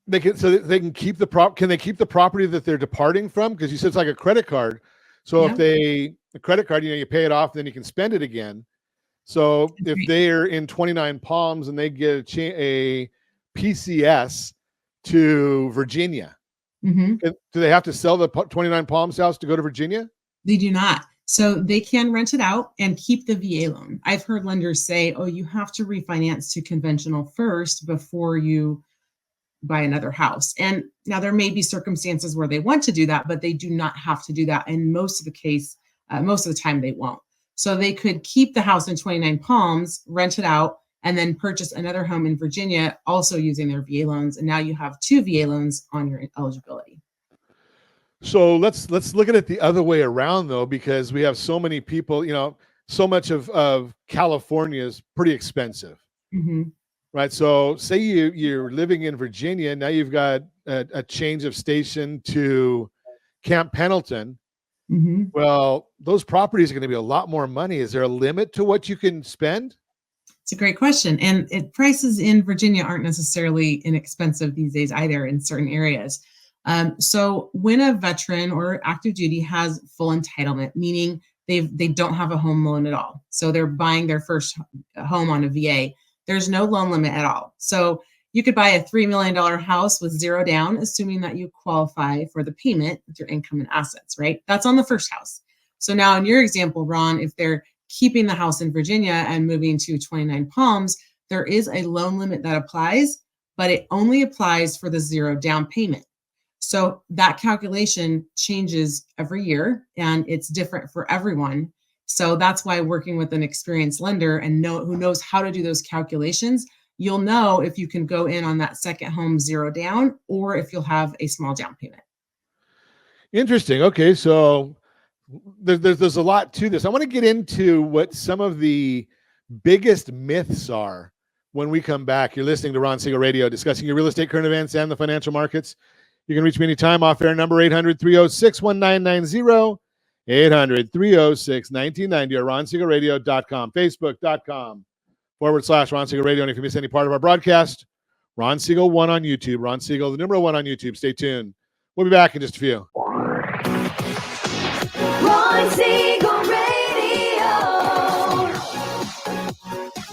they can keep can they keep the property that they're departing from? Because you said it's like a credit card. So if the credit card, you pay it off, then you can spend it again. So if they're in 29 Palms and they get a PCS to Virginia, mm-hmm. do they have to sell the 29 Palms house to go to Virginia? They do not. So they can rent it out and keep the VA loan. I've heard lenders say, oh, you have to refinance to conventional first before you buy another house. And now there may be circumstances where they want to do that, but they do not have to do that. And most of the time they won't. So they could keep the house in 29 Palms, rent it out, and then purchase another home in Virginia, also using their VA loans. And now you have 2 VA loans on your eligibility. So let's look at it the other way around, though, because we have so many people, so much of California is pretty expensive. Mm-hmm. Right. So say you're living in Virginia. Now you've got a change of station to Camp Pendleton. Mm-hmm. Well, those properties are going to be a lot more money. Is there a limit to what you can spend? It's a great question. And prices in Virginia aren't necessarily inexpensive these days either in certain areas. So when a veteran or active duty has full entitlement, meaning they don't have a home loan at all, so they're buying their first home on a VA, there's no loan limit at all. So you could buy a $3 million house with 0 down, assuming that you qualify for the payment with your income and assets, right? That's on the first house. So now in your example, Ron, if they're keeping the house in Virginia and moving to 29 Palms, there is a loan limit that applies, but it only applies for the 0 down payment. So that calculation changes every year and it's different for everyone. So that's why working with an experienced lender and who knows how to do those calculations, you'll know if you can go in on that second home 0 down or if you'll have a small down payment. Interesting. Okay. So there's a lot to this. I want to get into what some of the biggest myths are when we come back. You're listening to Ron Siegel Radio, discussing your real estate, current events, and the financial markets. You can reach me anytime off air number 800-306-1990, 800-306-1990, or RonSiegelRadio.com, Facebook.com/Ron Siegel Radio. And if you miss any part of our broadcast, Ron Siegel 1 on YouTube, Ron Siegel, the number 1 on YouTube. Stay tuned. We'll be back in just a few. Ron Siegel Radio,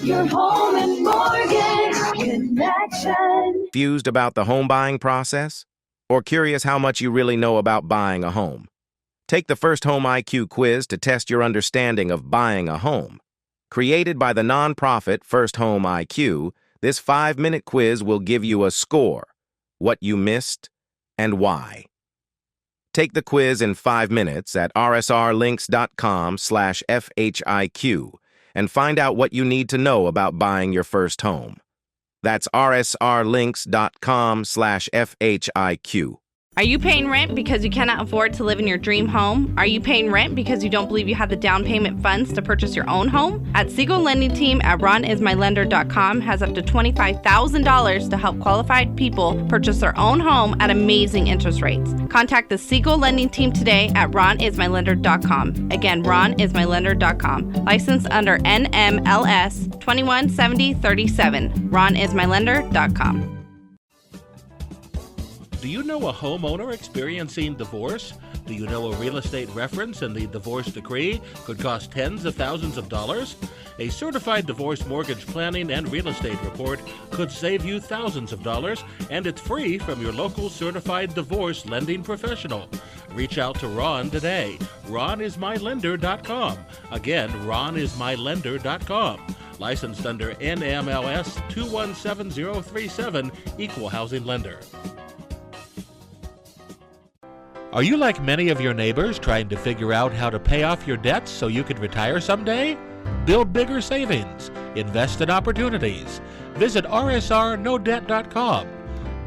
your home and mortgage connection. Confused about the home buying process? Or curious how much you really know about buying a home? Take the first Home IQ quiz to test your understanding of buying a home. Created by the nonprofit First Home IQ, this 5-minute quiz will give you a score, what you missed, and why. Take the quiz in 5 minutes at rsrlinks.com/FHIQ and find out what you need to know about buying your first home. That's rsrlinks.com/FHIQ. Are you paying rent because you cannot afford to live in your dream home? Are you paying rent because you don't believe you have the down payment funds to purchase your own home? At Siegel Lending Team at RonIsMyLender.com has up to $25,000 to help qualified people purchase their own home at amazing interest rates. Contact the Siegel Lending Team today at RonIsMyLender.com. Again, RonIsMyLender.com. Licensed under NMLS 217037. RonIsMyLender.com. Do you know a homeowner experiencing divorce? Do you know a real estate reference and the divorce decree could cost tens of thousands of dollars? A certified divorce mortgage planning and real estate report could save you thousands of dollars, and it's free from your local certified divorce lending professional. Reach out to Ron today. RonIsMyLender.com. Again, RonIsMyLender.com. Licensed under NMLS 217037, Equal Housing Lender. Are you like many of your neighbors trying to figure out how to pay off your debts so you can retire someday? Build bigger savings. Invest in opportunities. Visit rsrnodebt.com.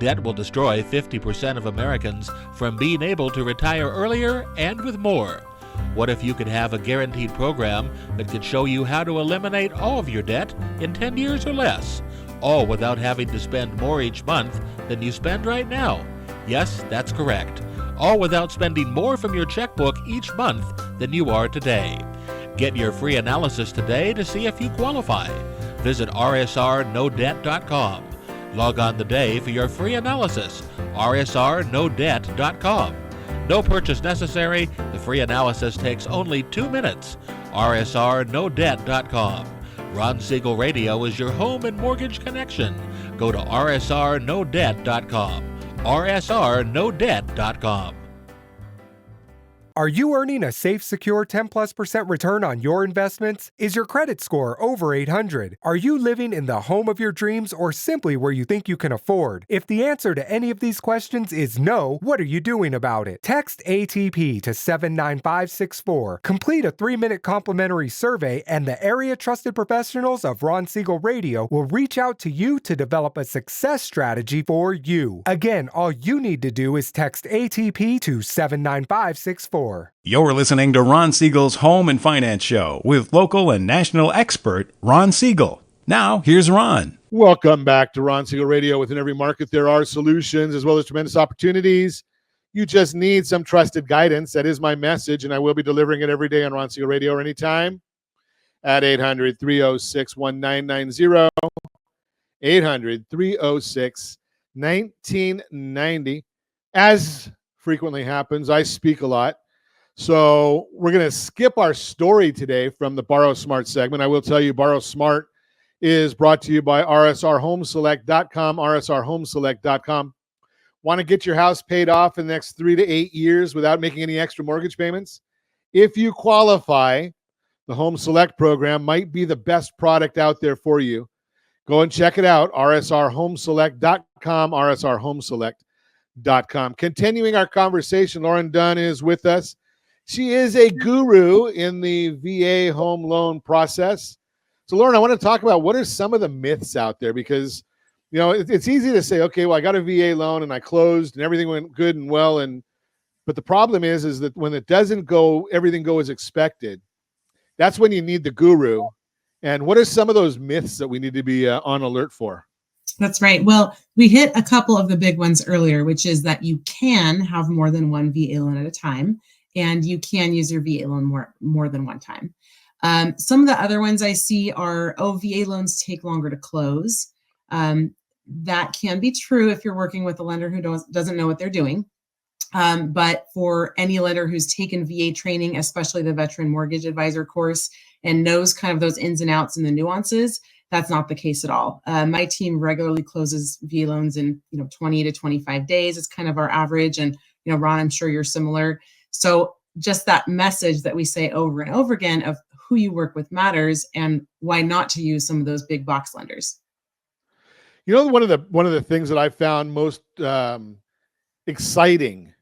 Debt will destroy 50% of Americans from being able to retire earlier and with more. What if you could have a guaranteed program that could show you how to eliminate all of your debt in 10 years or less, all without having to spend more each month than you spend right now? Yes, that's correct. All without spending more from your checkbook each month than you are today. Get your free analysis today to see if you qualify. Visit rsrnodebt.com. Log on today for your free analysis, rsrnodebt.com. No purchase necessary. The free analysis takes only 2 minutes. rsrnodebt.com. Ron Siegel Radio is your home and mortgage connection. Go to rsrnodebt.com. rsrnodebt.com. Are you earning a safe, secure 10+% return on your investments? Is your credit score over 800? Are you living in the home of your dreams or simply where you think you can afford? If the answer to any of these questions is no, what are you doing about it? Text ATP to 79564. Complete a 3-minute complimentary survey, and the area trusted professionals of Ron Siegel Radio will reach out to you to develop a success strategy for you. Again, all you need to do is text ATP to 79564. You're listening to Ron Siegel's Home and Finance Show with local and national expert Ron Siegel. Now, here's Ron. Welcome back to Ron Siegel Radio. Within every market, there are solutions as well as tremendous opportunities. You just need some trusted guidance. That is my message, and I will be delivering it every day on Ron Siegel Radio or anytime at 800-306-1990, 800-306-1990. As frequently happens, I speak a lot. So we're going to skip our story today from the Borrow Smart segment. I will tell you, Borrow Smart is brought to you by rsrhomeselect.com, rsrhomeselect.com. Want to get your house paid off in the next 3 to 8 years without making any extra mortgage payments? If you qualify, the Home Select program might be the best product out there for you. Go and check it out, rsrhomeselect.com, rsrhomeselect.com. Continuing our conversation, Lauryn Dunn is with us. She is a guru in the VA home loan process. So, Lauryn, I want to talk about what are some of the myths out there, because, you know, it's easy to say, okay, well, I got a VA loan and I closed and everything went good and well. But the problem is that when it doesn't go, everything go as expected, that's when you need the guru. And what are some of those myths that we need to be on alert for? That's right. Well, we hit a couple of the big ones earlier, which is that you can have more than one VA loan at a time, and you can use your VA loan more than one time. Some of the other ones I see are, VA loans take longer to close. That can be true if you're working with a lender who doesn't know what they're doing. But for any lender who's taken VA training, especially the Veteran Mortgage Advisor course, and knows kind of those ins and outs and the nuances, that's not the case at all. My team regularly closes VA loans in 20 to 25 days. It's kind of our average. And Ron, I'm sure you're similar. So just that message that we say over and over again of who you work with matters, and why not to use some of those big box lenders. One of the things that I found most exciting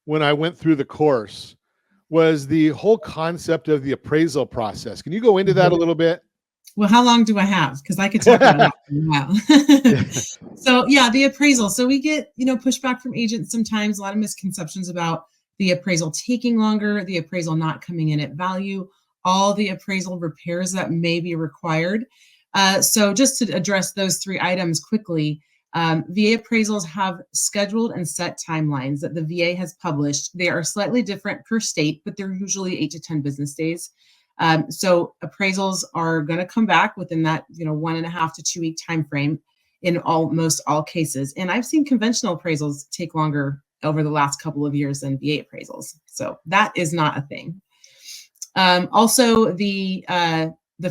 when I went through the course was the whole concept of the appraisal process. Can you go into that a little bit? Well, how long do I have? Because I could talk about that for a while. So yeah, the appraisal. So we get, pushback from agents sometimes, a lot of misconceptions about the appraisal taking longer, the appraisal not coming in at value, all the appraisal repairs that may be required. So just to address those 3 items quickly, VA appraisals have scheduled and set timelines that the VA has published. They are slightly different per state, but they're usually 8 to 10 business days. So appraisals are going to come back within that 1.5 to 2 week time frame in almost all cases. And I've seen conventional appraisals take longer over the last couple of years than VA appraisals. So that is not a thing. Also, the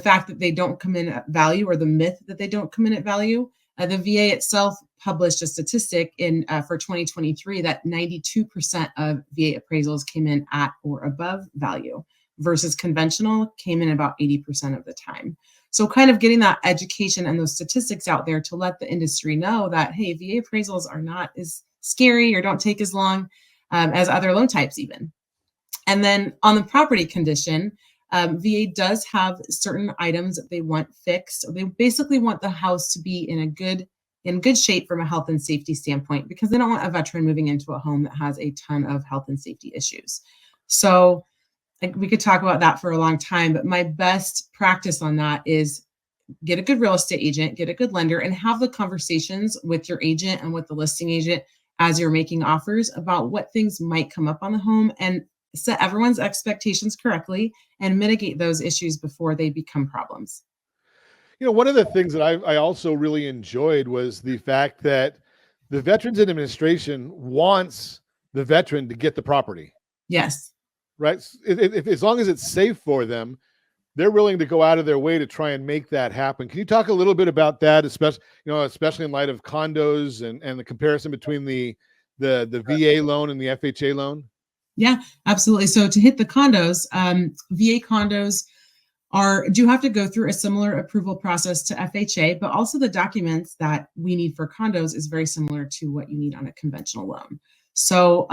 fact that they don't come in at value, or the myth that they don't come in at value. The VA itself published a statistic for 2023 that 92% of VA appraisals came in at or above value, versus conventional came in about 80% of the time. So kind of getting that education and those statistics out there to let the industry know that, hey, VA appraisals are not as scary or don't take as long as other loan types even. And then on the property condition, VA does have certain items that they want fixed. They basically want the house to be in good shape from a health and safety standpoint, because they don't want a veteran moving into a home that has a ton of health and safety issues. So we could talk about that for a long time, but my best practice on that is get a good real estate agent, get a good lender, and have the conversations with your agent and with the listing agent as you're making offers about what things might come up on the home, and set everyone's expectations correctly and mitigate those issues before they become problems. One of the things that I also really enjoyed was the fact that the Veterans Administration wants the veteran to get the property. Yes. Right. As long as it's safe for them, they're willing to go out of their way to try and make that happen. Can you talk a little bit about that, especially in light of condos and the comparison between the VA loan and the FHA loan? Yeah, absolutely. So to hit the condos, VA condos do have to go through a similar approval process to FHA, but also the documents that we need for condos is very similar to what you need on a conventional loan. So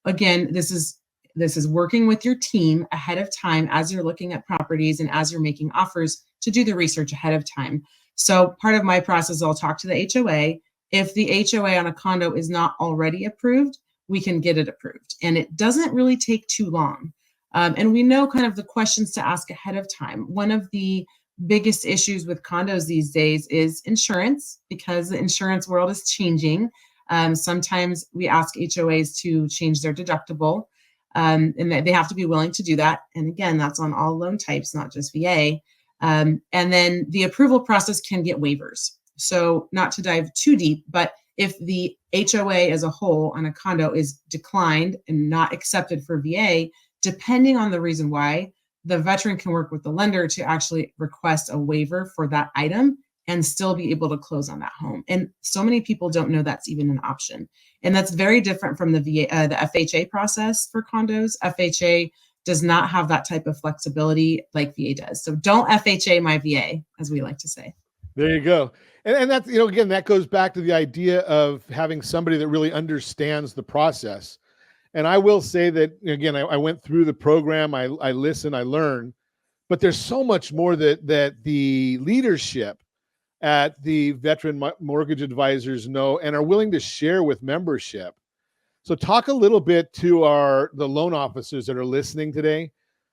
again, this is working with your team ahead of time as you're looking at properties and as you're making offers to do the research ahead of time. So part of my process, I'll talk to the HOA. If the HOA on a condo is not already approved, we can get it approved. And it doesn't really take too long. And we know kind of the questions to ask ahead of time. One of the biggest issues with condos these days is insurance, because the insurance world is changing. Sometimes we ask HOAs to change their deductible, and they have to be willing to do that. And again, that's on all loan types, not just VA. And then the approval process can get waivers. So not to dive too deep, but if the HOA as a whole on a condo is declined and not accepted for VA, depending on the reason why, the veteran can work with the lender to actually request a waiver for that item and still be able to close on that home. And so many people don't know that's even an option. And that's very different from the VA, the FHA process for condos. FHA does not have that type of flexibility like VA does. So don't FHA my VA, as we like to say. There you go. And that's, again, that goes back to the idea of having somebody that really understands the process. And I will say that, again, I went through the program, I listen, I learn, but there's so much more that the leadership at the Veteran Mortgage Advisors know and are willing to share with membership. So talk a little bit to the loan officers that are listening today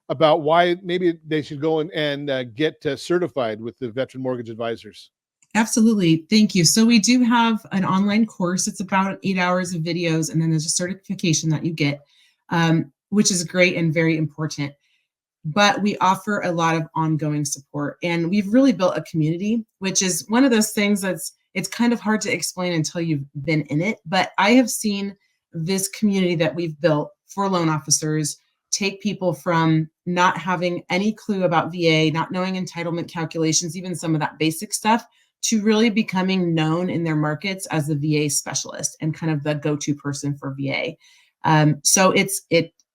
about why maybe they should go and get certified with the Veteran Mortgage Advisors. Absolutely. Thank you. So we do have an online course. It's about 8 hours of videos, and then there's a certification that you get, which is great and very important. But we offer a lot of ongoing support, and we've really built a community, which is one of those things it's kind of hard to explain until you've been in it. But I have seen this community that we've built for loan officers take people from not having any clue about VA, not knowing entitlement calculations, even some of that basic stuff, to really becoming known in their markets as the VA specialist and kind of the go-to person for VA. So it's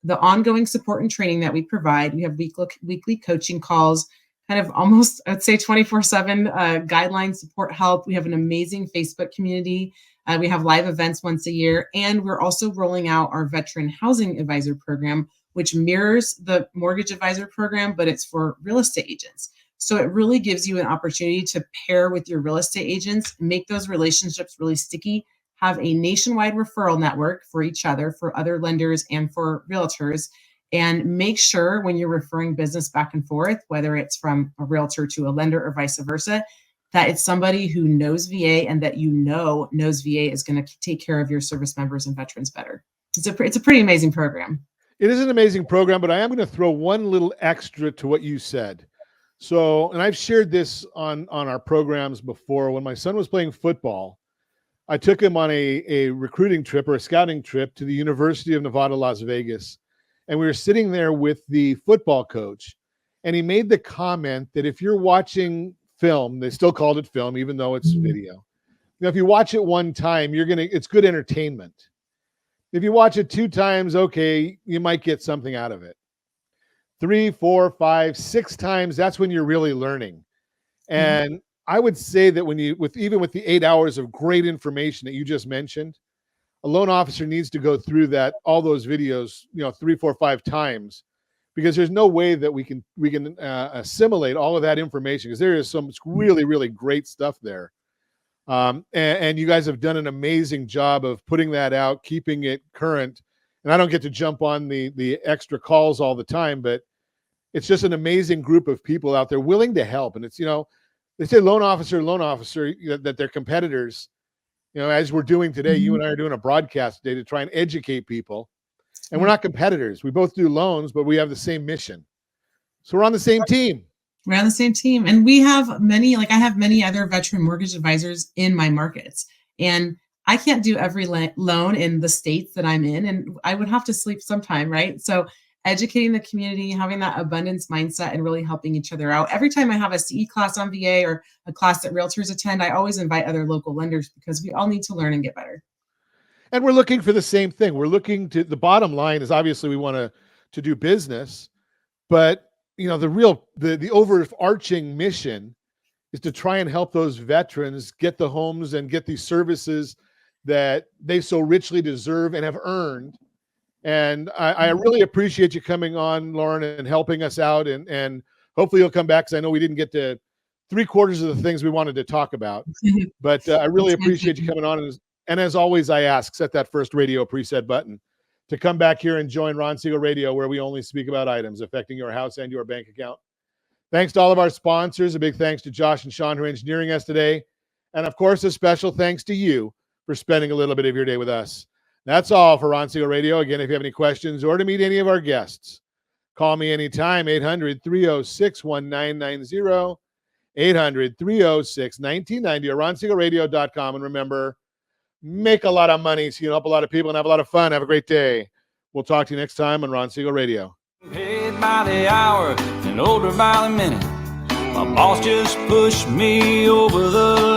the ongoing support and training that we provide. We have weekly coaching calls, kind of almost, I'd say 24/7 guideline support help. We have an amazing Facebook community. We have live events once a year, and we're also rolling out our Veteran Housing Advisor program, which mirrors the Mortgage Advisor program, but it's for real estate agents. So it really gives you an opportunity to pair with your real estate agents, make those relationships really sticky, have a nationwide referral network for each other, for other lenders and for realtors, and make sure when you're referring business back and forth, whether it's from a realtor to a lender or vice versa, that it's somebody who knows VA and that knows VA is going to take care of your service members and veterans better. It's a pretty amazing program. It is an amazing program, but I am going to throw one little extra to what you said. So, and I've shared this on our programs before. When my son was playing football, I took him on a recruiting trip or a scouting trip to the University of Nevada, Las Vegas. And we were sitting there with the football coach, and he made the comment that if you're watching film, they still called it film, even though it's video. If you watch it one time, it's good entertainment. If you watch it 2 times, okay, you might get something out of it. 3, 4, 5, 6 times, that's when you're really learning. And I would say that even with the 8 hours of great information that you just mentioned, a loan officer needs to go through all those videos, 3, 4, 5 times, because there's no way that we can assimilate all of that information, because there is some really, really great stuff there. And you guys have done an amazing job of putting that out, keeping it current. And I don't get to jump on the extra calls all the time, but it's just an amazing group of people out there willing to help. And it's, they say loan officer, that they're competitors, as we're doing today. You and I are doing a broadcast today to try and educate people. And we're not competitors. We both do loans, but we have the same mission. So we're on the same team. We're on the same team. And we have I have many other veteran mortgage advisors in my markets. And I can't do every loan in the states that I'm in, and I would have to sleep sometime, right? So educating the community, having that abundance mindset, and really helping each other out. Every time I have a CE class on VA or a class that realtors attend, I always invite other local lenders, because we all need to learn and get better. And we're looking for the same thing. We're looking to, the bottom line is obviously we want to do business, but the overarching mission is to try and help those veterans get the homes and get these services that they so richly deserve and have earned. And I really appreciate you coming on, Lauryn, and helping us out. And hopefully you'll come back, because I know we didn't get to 3/4 of the things we wanted to talk about. But I really appreciate you coming on. And as always, I ask, set that first radio preset button to come back here and join Ron Siegel Radio, where we only speak about items affecting your house and your bank account. Thanks to all of our sponsors. A big thanks to Josh and Sean, who are engineering us today. And of course, a special thanks to you for spending a little bit of your day with us. That's all for Ron Siegel Radio. Again, if you have any questions or to meet any of our guests, call me anytime, 800-306-1990, 800-306-1990, or ronsiegelradio.com. And remember, make a lot of money so you can help a lot of people and have a lot of fun. Have a great day. We'll talk to you next time on Ron Siegel Radio. Paid by the hour and older by the minute. My boss just pushed me over the